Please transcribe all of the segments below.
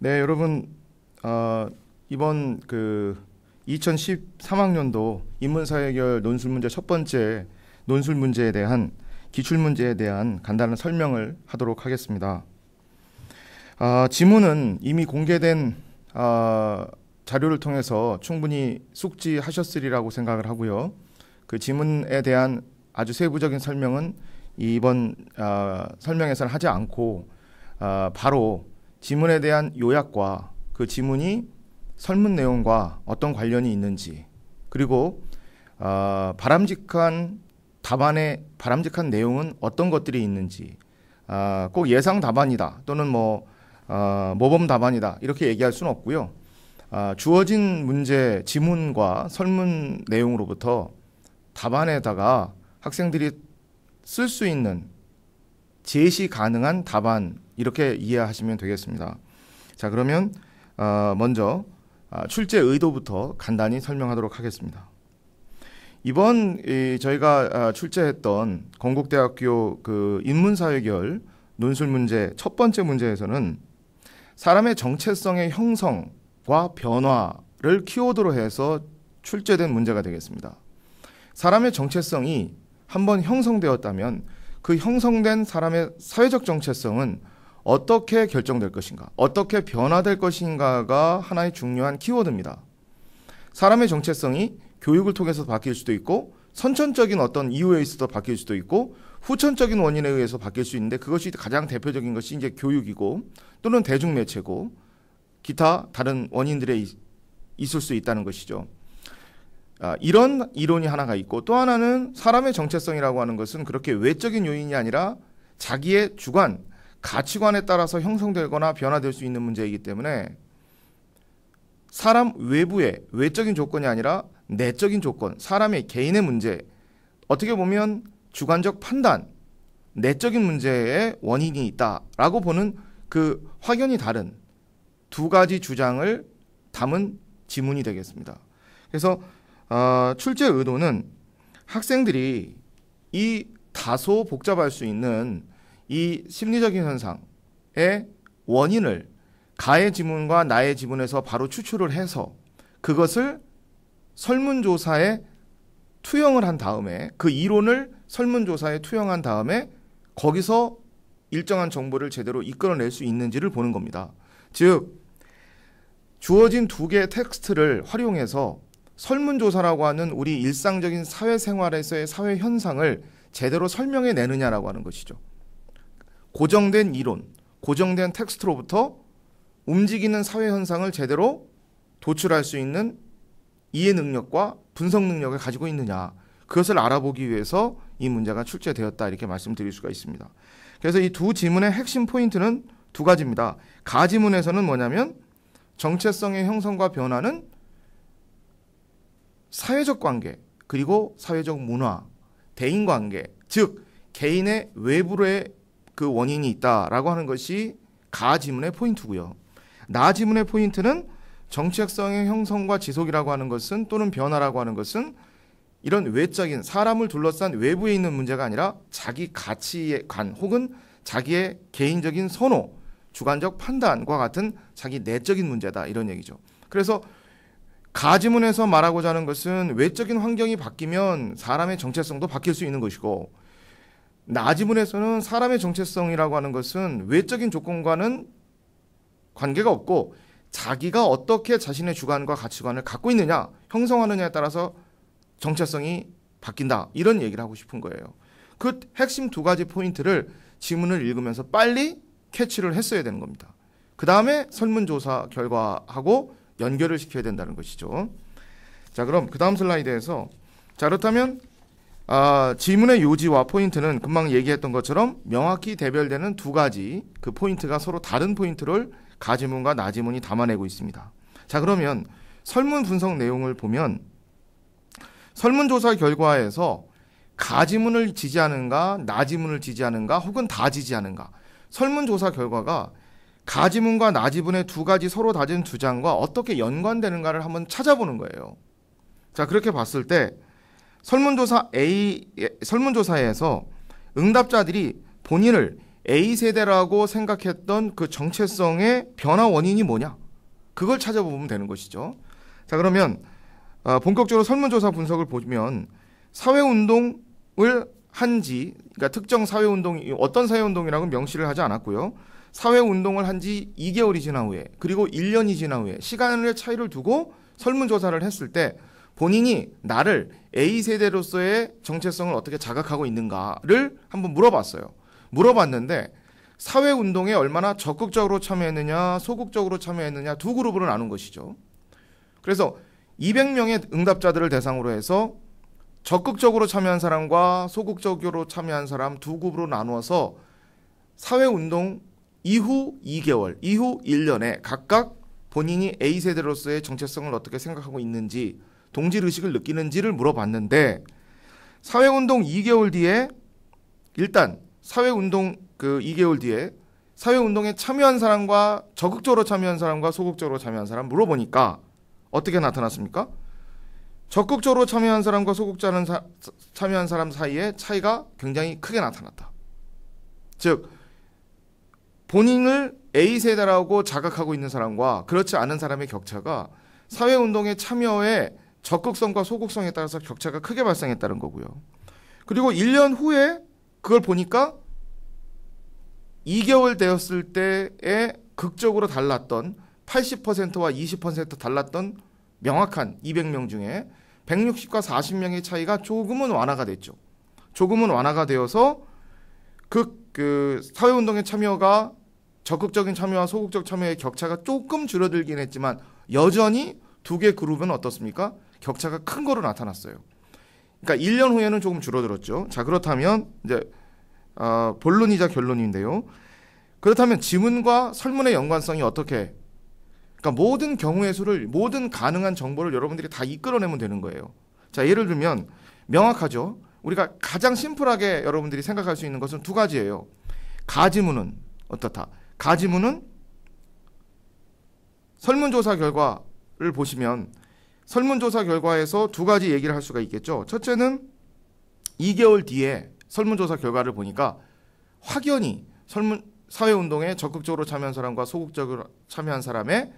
네, 여러분, 이번 2013학년도 인문사회계열 논술문제 첫 번째 논술문제에 대한 기출문제에 대한 간단한 설명을 하도록 하겠습니다. 지문은 이미 공개된 자료를 통해서 충분히 숙지하셨으리라고 생각을 하고요. 그 지문에 대한 아주 세부적인 설명은 이번 설명에서는 하지 않고 바로 지문에 대한 요약과 그 지문이 설문 내용과 어떤 관련이 있는지, 그리고 바람직한 답안의 바람직한 내용은 어떤 것들이 있는지, 꼭 예상 답안이다 또는 모범 답안이다 이렇게 얘기할 수는 없고요. 주어진 문제 지문과 설문 내용으로부터 답안에다가 학생들이 쓸 수 있는 제시 가능한 답안, 이렇게 이해하시면 되겠습니다. 자, 그러면 먼저 출제 의도부터 간단히 설명하도록 하겠습니다. 이번 저희가 출제했던 건국대학교 인문사회계열 논술문제 첫 번째 문제에서는 사람의 정체성의 형성과 변화를 키워드로 해서 출제된 문제가 되겠습니다. 사람의 정체성이 한번 형성되었다면 그 형성된 사람의 사회적 정체성은 어떻게 결정될 것인가, 어떻게 변화될 것인가가 하나의 중요한 키워드입니다. 사람의 정체성이 교육을 통해서 바뀔 수도 있고, 선천적인 어떤 이유에 있어서 바뀔 수도 있고, 후천적인 원인에 의해서 바뀔 수 있는데, 그것이 가장 대표적인 것이 이제 교육이고, 또는 대중매체고, 기타 다른 원인들에 있을 수 있다는 것이죠. 이런 이론이 하나가 있고, 또 하나는 사람의 정체성이라고 하는 것은 그렇게 외적인 요인이 아니라 자기의 주관, 가치관에 따라서 형성되거나 변화될 수 있는 문제이기 때문에 사람 외부의 외적인 조건이 아니라 내적인 조건, 사람의 개인의 문제, 어떻게 보면 주관적 판단, 내적인 문제에 원인이 있다라고 보는 그 확연히 다른 두 가지 주장을 담은 지문이 되겠습니다. 그래서 출제 의도는 학생들이 이 다소 복잡할 수 있는 이 심리적인 현상의 원인을 가의 지문과 나의 지문에서 바로 추출을 해서 그것을 설문조사에 투영을 한 다음에, 그 이론을 설문조사에 투영한 다음에 거기서 일정한 정보를 제대로 이끌어낼 수 있는지를 보는 겁니다. 즉, 주어진 두 개의 텍스트를 활용해서 설문조사라고 하는 우리 일상적인 사회생활에서의 사회 현상을 제대로 설명해 내느냐라고 하는 것이죠. 고정된 이론, 고정된 텍스트로부터 움직이는 사회 현상을 제대로 도출할 수 있는 이해 능력과 분석 능력을 가지고 있느냐, 그것을 알아보기 위해서 이 문제가 출제되었다, 이렇게 말씀드릴 수가 있습니다. 그래서 이 두 지문의 핵심 포인트는 두 가지입니다. 가 지문에서는 뭐냐면 정체성의 형성과 변화는 사회적 관계, 그리고 사회적 문화, 대인관계, 즉 개인의 외부의 그 원인이 있다라고 하는 것이 가 지문의 포인트고요. 나 지문의 포인트는 정체성의 형성과 지속이라고 하는 것은, 또는 변화라고 하는 것은 이런 외적인 사람을 둘러싼 외부에 있는 문제가 아니라 자기 가치관 혹은 자기의 개인적인 선호, 주관적 판단과 같은 자기 내적인 문제다, 이런 얘기죠. 그래서 가지문에서 말하고자 하는 것은 외적인 환경이 바뀌면 사람의 정체성도 바뀔 수 있는 것이고, 나지문에서는 사람의 정체성이라고 하는 것은 외적인 조건과는 관계가 없고 자기가 어떻게 자신의 주관과 가치관을 갖고 있느냐, 형성하느냐에 따라서 정체성이 바뀐다, 이런 얘기를 하고 싶은 거예요. 그 핵심 두 가지 포인트를 지문을 읽으면서 빨리 캐치를 했어야 되는 겁니다. 그 다음에 설문조사 결과하고 연결을 시켜야 된다는 것이죠. 자, 그럼 그 다음 슬라이드에서, 자, 그렇다면 지문의 요지와 포인트는 금방 얘기했던 것처럼 명확히 대별되는 두 가지 그 포인트가 서로 다른 포인트를 가지문과 나지문이 담아내고 있습니다. 자, 그러면 설문 분석 내용을 보면 설문조사 결과에서 가지문을 지지하는가, 나지문을 지지하는가, 혹은 다 지지하는가, 설문조사 결과가 가지문과 나지문의 두 가지 서로 다른 주장과 어떻게 연관되는가를 한번 찾아보는 거예요. 자, 그렇게 봤을 때 설문조사에서 응답자들이 본인을 A세대라고 생각했던 그 정체성의 변화 원인이 뭐냐? 그걸 찾아보면 되는 것이죠. 자, 그러면 본격적으로 설문조사 분석을 보면 사회운동을 한지, 그러니까 특정 사회운동이 어떤 사회운동이라고는 명시를 하지 않았고요. 사회운동을 한 지 2개월이 지난 후에 그리고 1년이 지난 후에 시간의 차이를 두고 설문조사를 했을 때 본인이 나를 A세대로서의 정체성을 어떻게 자각하고 있는가를 한번 물어봤어요. 물어봤는데 사회운동에 얼마나 적극적으로 참여했느냐, 소극적으로 참여했느냐 두 그룹으로 나눈 것이죠. 그래서 200명의 응답자들을 대상으로 해서 적극적으로 참여한 사람과 소극적으로 참여한 사람 두 그룹으로 나누어서 사회운동 이후 2개월, 이후 1년에 각각 본인이 A세대로서의 정체성을 어떻게 생각하고 있는지, 동질의식을 느끼는지를 물어봤는데 사회운동 2개월 뒤에 일단 사회운동 2개월 뒤에 사회운동에 참여한 사람과 적극적으로 참여한 사람과 소극적으로 참여한 사람 물어보니까 어떻게 나타났습니까? 적극적으로 참여한 사람과 소극적으로 참여한 사람 사이에 차이가 굉장히 크게 나타났다. 즉 본인을 A세대라고 자각하고 있는 사람과 그렇지 않은 사람의 격차가 사회운동의 참여의 적극성과 소극성에 따라서 격차가 크게 발생했다는 거고요. 그리고 1년 후에 그걸 보니까 2개월 되었을 때에 극적으로 달랐던 80%와 20% 달랐던 명확한 200명 중에 160과 40명의 차이가 조금은 완화가 됐죠. 조금은 완화가 되어서 그 사회운동의 참여가 적극적인 참여와 소극적 참여의 격차가 조금 줄어들긴 했지만 여전히 두 개 그룹은 어떻습니까? 격차가 큰 거로 나타났어요. 그러니까 1년 후에는 조금 줄어들었죠. 자, 그렇다면 이제 본론이자 결론인데요. 그렇다면 지문과 설문의 연관성이 어떻게? 그러니까 모든 경우의 수를, 모든 가능한 정보를 여러분들이 다 이끌어내면 되는 거예요. 자, 예를 들면 명확하죠. 우리가 가장 심플하게 여러분들이 생각할 수 있는 것은 두 가지예요. 가지문은 어떻다? 가지문은 설문조사 결과를 보시면 설문조사 결과에서 두 가지 얘기를 할 수가 있겠죠. 첫째는 2개월 뒤에 설문조사 결과를 보니까 확연히 사회운동에 적극적으로 참여한 사람과 소극적으로 참여한 사람의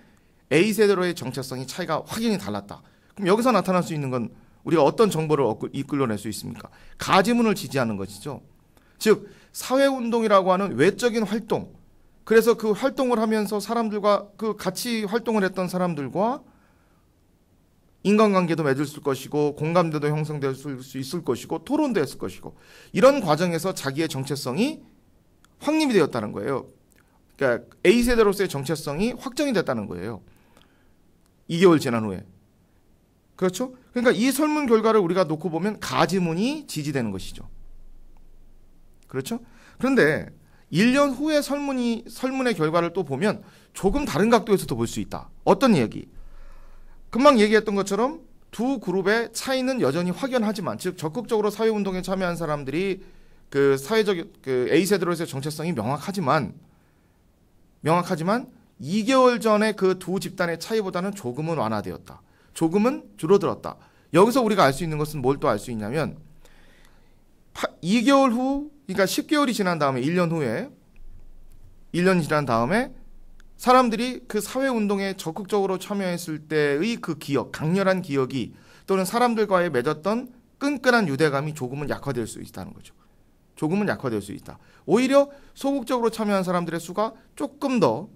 A세대로의 정체성이 차이가 확연히 달랐다. 그럼 여기서 나타날 수 있는 건 우리가 어떤 정보를 이끌어낼 수 있습니까? 가지문을 지지하는 것이죠. 즉 사회운동이라고 하는 외적인 활동, 그래서 그 활동을 하면서 사람들과 그 같이 활동을 했던 사람들과 인간관계도 맺을 것이고 공감대도 형성될 수 있을 것이고 토론도 했을 것이고 이런 과정에서 자기의 정체성이 확립이 되었다는 거예요. 그러니까 A세대로서의 정체성이 확정이 됐다는 거예요. 2개월 지난 후에. 그렇죠? 그러니까 이 설문 결과를 우리가 놓고 보면 가지문이 지지되는 것이죠. 그렇죠? 그런데 1년 후에 설문의 결과를 또 보면 조금 다른 각도에서도 볼 수 있다. 어떤 얘기? 금방 얘기했던 것처럼 두 그룹의 차이는 여전히 확연하지만, 즉 적극적으로 사회운동에 참여한 사람들이 그 사회적 A세대로서의 정체성이 명확하지만 2개월 전에 그 두 집단의 차이보다는 조금은 완화되었다. 조금은 줄어들었다. 여기서 우리가 알 수 있는 것은 뭘 또 알 수 있냐면 2개월 후, 그러니까 10개월이 지난 다음에 1년이 지난 다음에 사람들이 그 사회운동에 적극적으로 참여했을 때의 그 기억, 강렬한 기억이 또는 사람들과의 맺었던 끈끈한 유대감이 조금은 약화될 수 있다는 거죠. 조금은 약화될 수 있다. 오히려 소극적으로 참여한 사람들의 수가 조금 더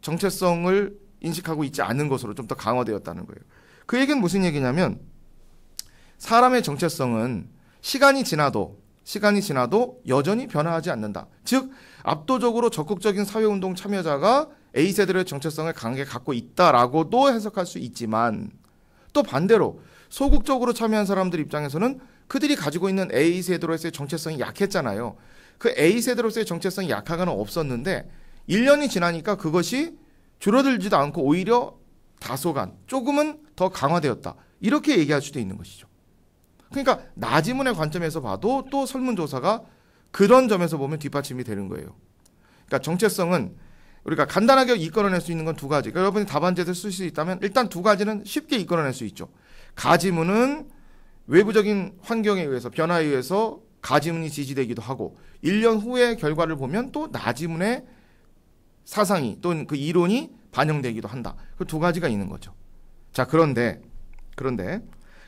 정체성을 인식하고 있지 않은 것으로 좀 더 강화되었다는 거예요. 그 얘기는 무슨 얘기냐면 사람의 정체성은 시간이 지나도 여전히 변화하지 않는다. 즉 압도적으로 적극적인 사회운동 참여자가 A세대의 정체성을 강하게 갖고 있다라고도 해석할 수 있지만 또 반대로 소극적으로 참여한 사람들 입장에서는 그들이 가지고 있는 A세대로서의 정체성이 약했잖아요. 그 A세대로서의 정체성이 약화가는 없었는데 1년이 지나니까 그것이 줄어들지도 않고 오히려 다소간 조금은 더 강화되었다. 이렇게 얘기할 수도 있는 것이죠. 그러니까 나지문의 관점에서 봐도 또 설문조사가 그런 점에서 보면 뒷받침이 되는 거예요. 그러니까 정체성은 우리가 간단하게 이끌어낼 수 있는 건 두 가지. 그러니까 여러분이 답안지를 쓸 수 있다면 일단 두 가지는 쉽게 이끌어낼 수 있죠. 가지문은 외부적인 환경에 의해서, 변화에 의해서 가지문이 지지되기도 하고 1년 후의 결과를 보면 또 나지문의 사상이 또는 그 이론이 반영되기도 한다. 그 두 가지가 있는 거죠. 자, 그런데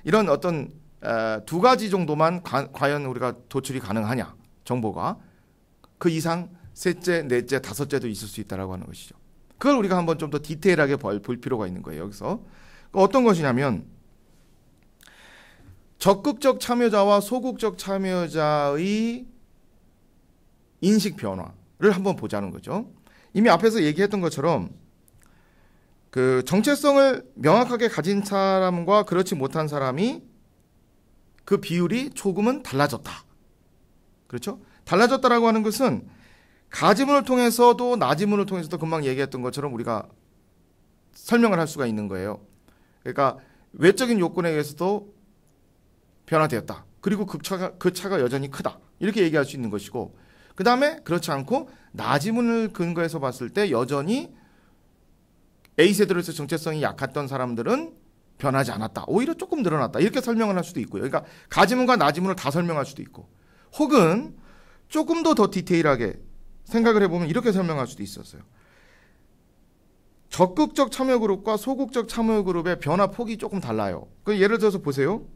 이런 어떤 두 가지 정도만 과연 우리가 도출이 가능하냐, 정보가. 그 이상 셋째, 넷째, 다섯째도 있을 수 있다라고 하는 것이죠. 그걸 우리가 한번 좀 더 디테일하게 볼 필요가 있는 거예요. 여기서 어떤 것이냐면 적극적 참여자와 소극적 참여자의 인식 변화를 한번 보자는 거죠. 이미 앞에서 얘기했던 것처럼 그 정체성을 명확하게 가진 사람과 그렇지 못한 사람이 그 비율이 조금은 달라졌다. 그렇죠? 달라졌다라고 하는 것은 가지문을 통해서도 나지문을 통해서도 금방 얘기했던 것처럼 우리가 설명을 할 수가 있는 거예요. 그러니까 외적인 요건에 의해서도 변화되었다. 그리고 그 차가 여전히 크다. 이렇게 얘기할 수 있는 것이고, 그 다음에 그렇지 않고 나지문을 근거해서 봤을 때 여전히 A세대로서 정체성이 약했던 사람들은 변하지 않았다. 오히려 조금 늘어났다. 이렇게 설명을 할 수도 있고요. 그러니까 가지문과 나지문을 다 설명할 수도 있고, 혹은 조금 더 디테일하게 생각을 해보면 이렇게 설명할 수도 있었어요. 적극적 참여 그룹과 소극적 참여 그룹의 변화 폭이 조금 달라요. 예를 들어서 보세요.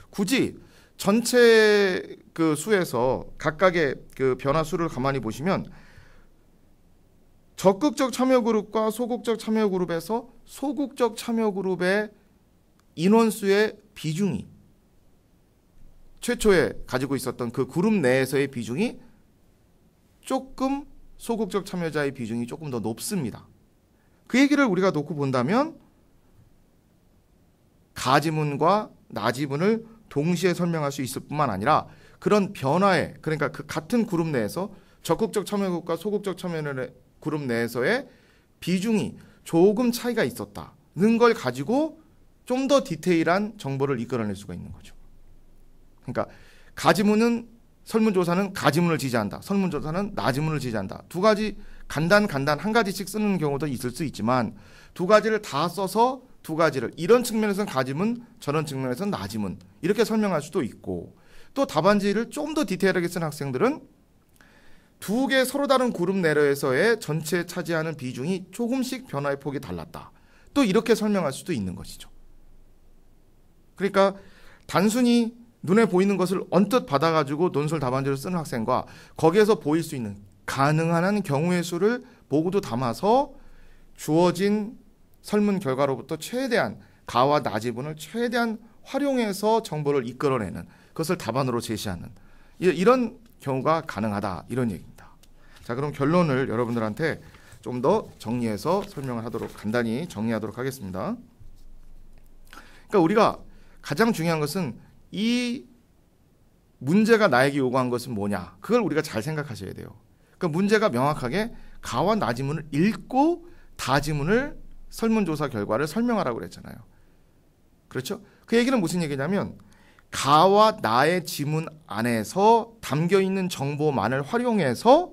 굳이 전체 그 수에서 각각의 그 변화 수를 가만히 보시면 적극적 참여 그룹과 소극적 참여 그룹에서 소극적 참여 그룹의 인원수의 비중이 최초에 가지고 있었던 그 그룹 내에서의 비중이 조금 소극적 참여자의 비중이 조금 더 높습니다. 그 얘기를 우리가 놓고 본다면 가지문과 나지문을 동시에 설명할 수 있을 뿐만 아니라 그런 변화에, 그러니까 그 같은 그룹 내에서 적극적 참여 그룹과 소극적 참여 그룹 내에서의 비중이 조금 차이가 있었다는 걸 가지고 좀 더 디테일한 정보를 이끌어낼 수가 있는 거죠. 그러니까 가지문은 설문조사는 가지문을 지지한다. 설문조사는 나지문을 지지한다. 두 가지 간단 한 가지씩 쓰는 경우도 있을 수 있지만 두 가지를 다 써서 두 가지를 이런 측면에서는 가지문, 저런 측면에서는 나지문 이렇게 설명할 수도 있고, 또 답안지를 좀 더 디테일하게 쓴 학생들은 두 개 서로 다른 그룹 내에서의 전체에 차지하는 비중이 조금씩 변화의 폭이 달랐다. 또 이렇게 설명할 수도 있는 것이죠. 그러니까 단순히 눈에 보이는 것을 언뜻 받아가지고 논술 답안지를 쓰는 학생과 거기에서 보일 수 있는 가능한 한 경우의 수를 모두 담아서 주어진 설문 결과로부터 최대한 가와 나지문을 최대한 활용해서 정보를 이끌어내는, 그것을 답안으로 제시하는 이런 경우가 가능하다, 이런 얘기입니다. 자, 그럼 결론을 여러분들한테 좀 더 정리해서 설명을 하도록, 간단히 정리하도록 하겠습니다. 그러니까 우리가 가장 중요한 것은 이 문제가 나에게 요구한 것은 뭐냐, 그걸 우리가 잘 생각하셔야 돼요. 그러니까 문제가 명확하게 가와 나지문을 읽고 다지문을 설문조사 결과를 설명하라고 그랬잖아요. 그렇죠? 그 얘기는 무슨 얘기냐면 가와 나의 지문 안에서 담겨있는 정보만을 활용해서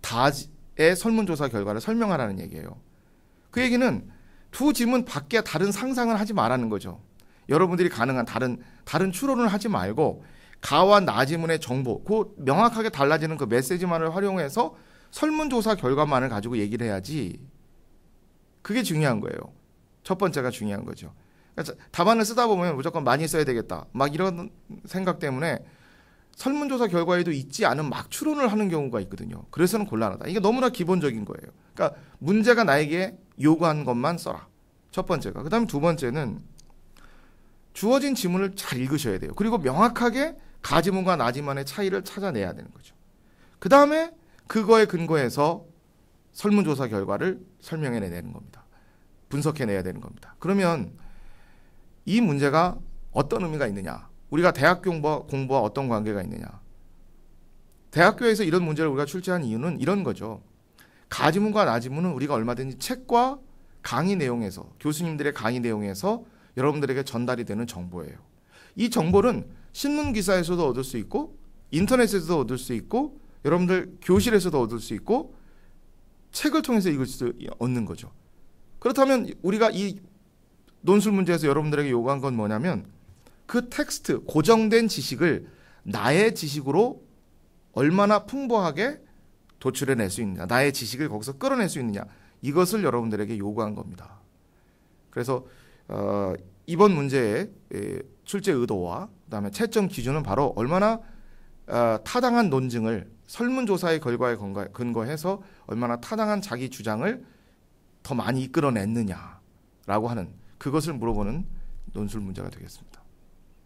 다의 설문조사 결과를 설명하라는 얘기예요. 그 얘기는 두 지문 밖에 다른 상상을 하지 말라는 거죠. 여러분들이 가능한 다른 추론을 하지 말고 가와 나지문의 정보, 그 명확하게 달라지는 그 메시지만을 활용해서 설문조사 결과만을 가지고 얘기를 해야지. 그게 중요한 거예요. 첫 번째가 중요한 거죠. 그러니까 답안을 쓰다 보면 무조건 많이 써야 되겠다, 막 이런 생각 때문에 설문조사 결과에도 있지 않은 막 추론을 하는 경우가 있거든요. 그래서는 곤란하다. 이게 너무나 기본적인 거예요. 그러니까 문제가 나에게 요구한 것만 써라. 첫 번째가. 그 다음에 두 번째는 주어진 지문을 잘 읽으셔야 돼요. 그리고 명확하게 가지문과 나지문의 차이를 찾아내야 되는 거죠. 그 다음에 그거에 근거해서 설문조사 결과를 설명해내는 겁니다. 분석해내야 되는 겁니다. 그러면 이 문제가 어떤 의미가 있느냐? 우리가 대학 공부와 어떤 관계가 있느냐? 대학교에서 이런 문제를 우리가 출제한 이유는 이런 거죠. 가지문과 나지문은 우리가 얼마든지 책과 강의 내용에서, 교수님들의 강의 내용에서 여러분들에게 전달이 되는 정보예요. 이 정보는 신문 기사에서도 얻을 수 있고, 인터넷에서도 얻을 수 있고, 여러분들 교실에서도 얻을 수 있고, 책을 통해서 얻는 거죠. 그렇다면 우리가 이 논술 문제에서 여러분들에게 요구한 건 뭐냐면 그 텍스트, 고정된 지식을 나의 지식으로 얼마나 풍부하게 도출해낼 수 있느냐, 나의 지식을 거기서 끌어낼 수 있느냐, 이것을 여러분들에게 요구한 겁니다. 그래서 이번 문제의 출제 의도와 그다음에 채점 기준은 바로 얼마나 타당한 논증을 설문조사의 결과에 근거해서 얼마나 타당한 자기 주장을 더 많이 이끌어냈느냐라고 하는 그것을 물어보는 논술 문제가 되겠습니다.